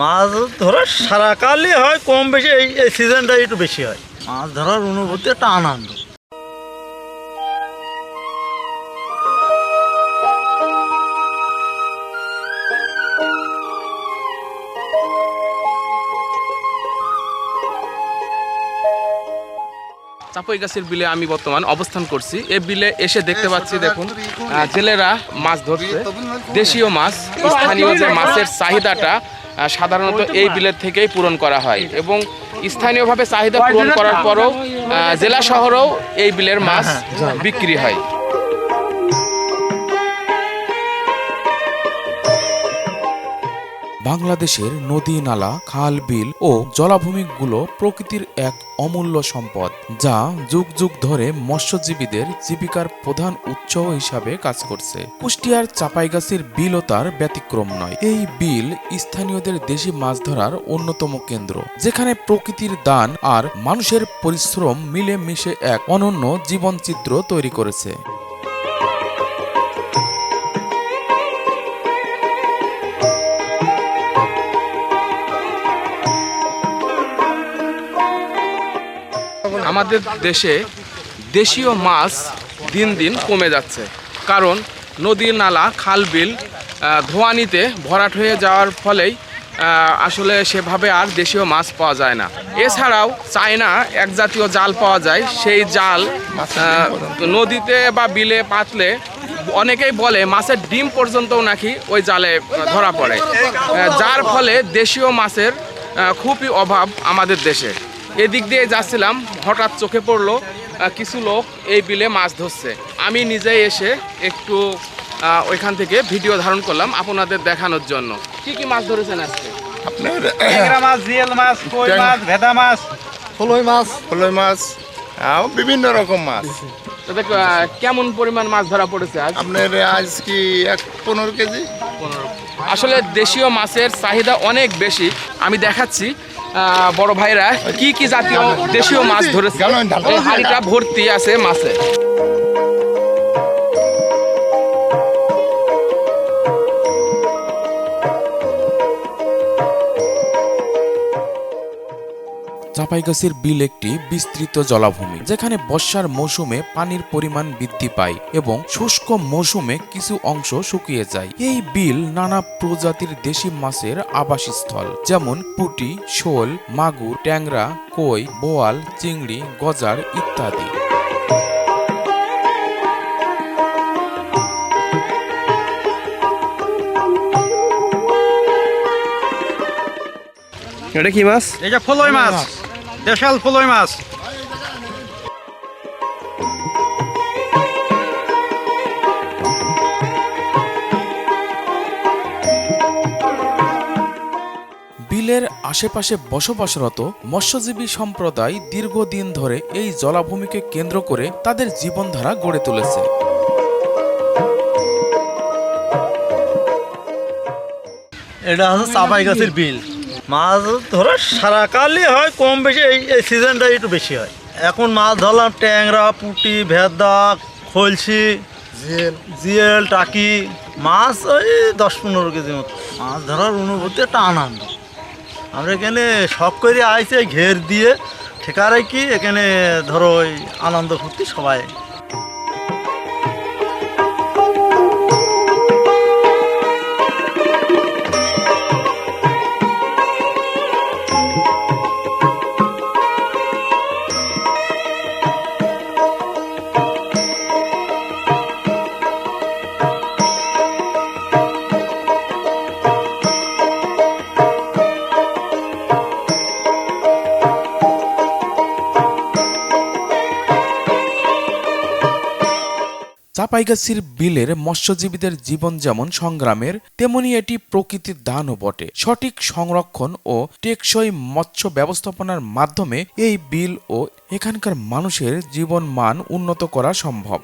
মাছ ধরা সারাকালই হয়, কম বেশি এই সিজনটা একটু বেশি হয়। মাছ ধরার অনুভূতি একটা আনন্দ। চাপাইগাছির বিলে আমি বর্তমান অবস্থান করছি। এই বিলে এসে দেখতে পাচ্ছি, দেখুন জেলেরা মাছ ধরছে, দেশীয় মাছ। স্থানীয় যে মাছের চাহিদাটা সাধারণত এই বিলের থেকেই পূরণ করা হয় এবং স্থানীয়ভাবে চাহিদা পূরণ করার পরও জেলা শহরেও এই বিলের মাছ বিক্রি হয়। বাংলাদেশের নদী, নালা, খাল, বিল ও জলাভূমিগুলো প্রকৃতির এক অমূল্য সম্পদ, যা যুগ যুগ ধরে মৎস্যজীবীদের জীবিকার প্রধান উৎস হিসাবে কাজ করছে। কুষ্টিয়ার চাপাইগাছির বিলও তার ব্যতিক্রম নয়। এই বিল স্থানীয়দের দেশি মাছ ধরার অন্যতম কেন্দ্র, যেখানে প্রকৃতির দান আর মানুষের পরিশ্রম মিলে মিশে এক অনন্য জীবনচিত্র তৈরি করেছে। আমাদের দেশে দেশীয় মাছ দিন দিন কমে যাচ্ছে, কারণ নদী, নালা, খাল, বিল ধোঁয়ানিতে ভরাট হয়ে যাওয়ার ফলেই আসলে সেভাবে আর দেশীয় মাছ পাওয়া যায় না। এছাড়াও চায়না এক জাতীয় জাল পাওয়া যায়, সেই জাল নদীতে বা বিলে পাতলে অনেকেই বলে মাছের ডিম পর্যন্তও নাকি ওই জালে ধরা পড়ে, যার ফলে দেশীয় মাছের খুবই অভাব আমাদের দেশে। এদিক দিয়ে যাচ্ছিলাম, হঠাৎ চোখে পড়লো কিছু লোক এই বিলে মাছ ধরছে। আমি নিজেই এসে একটু ওইখান থেকে ভিডিও ধারণ করলাম আপনাদের দেখানোর জন্য। কি কি মাছ ধরেছেন আজকে? আপনার ট্যাংরা মাছ, জিয়েল মাছ, কই মাছ, ভেদা মাছ, ফলই মাছ, বিভিন্ন রকম মাছ। কেমন পরিমাণ মাছ ধরা পড়েছে আজ? আপনার আজ কি 15 কেজি। আসলে দেশীয় মাছের চাহিদা অনেক বেশি। আমি দেখাচ্ছি বড় ভাইরা কি কি জাতীয় দেশীয় মাছ ধরেছে। এই হাড়িটা ভর্তি আছে মাছে। চাপাইগাছির বিল একটি বিস্তৃত জলাভূমি, যেখানে বর্ষার মৌসুমে পানির পরিমাণ বৃদ্ধি পায় এবং শুষ্ক মৌসুমে কিছু অংশ শুকিয়ে যায়। এই বিল নানা প্রজাতির দেশি মাছের আবাসস্থল, যেমন পুঁটি, শোল, মাগুর, ট্যাংরা, কই, বোয়াল, চিংড়ি, গজার ইত্যাদি। এটা কি মাছ? এটা ফলই মাছ, দেশাল ফলই মাছ। বিলের আশেপাশে বসবাসরত মৎস্যজীবী সম্প্রদায় দীর্ঘদিন ধরে এই জলাভূমিকে কেন্দ্র করে তাদের জীবনধারা গড়ে তুলেছে। এটা হচ্ছে চাপাইগাছির বিল। মাছ ধরা সারাকালই হয়, কম বেশি এই সিজনটা একটু বেশি হয়। এখন মাছ ধরলাম ট্যাংরা, পুঁটি, ভেদা, খলসি, জিয়েল, টাকি মাছ, ওই 10-15 কেজি মতো। মাছ ধরার অনুভূতি একটা আনন্দ। আমরা এখানে শখ করে আইছে, ঘের দিয়ে ঠেকারে কি এখানে ধরো ওই আনন্দ ফুর্তি সবাই। চাপাইগাছির বিলের মৎস্যজীবীদের জীবন যেমন সংগ্রামের, তেমনি এটি প্রকৃতির দানও বটে। সঠিক সংরক্ষণ ও টেকসই মৎস্য ব্যবস্থাপনার মাধ্যমে এই বিল ও এখানকার মানুষের জীবন মান উন্নত করা সম্ভব।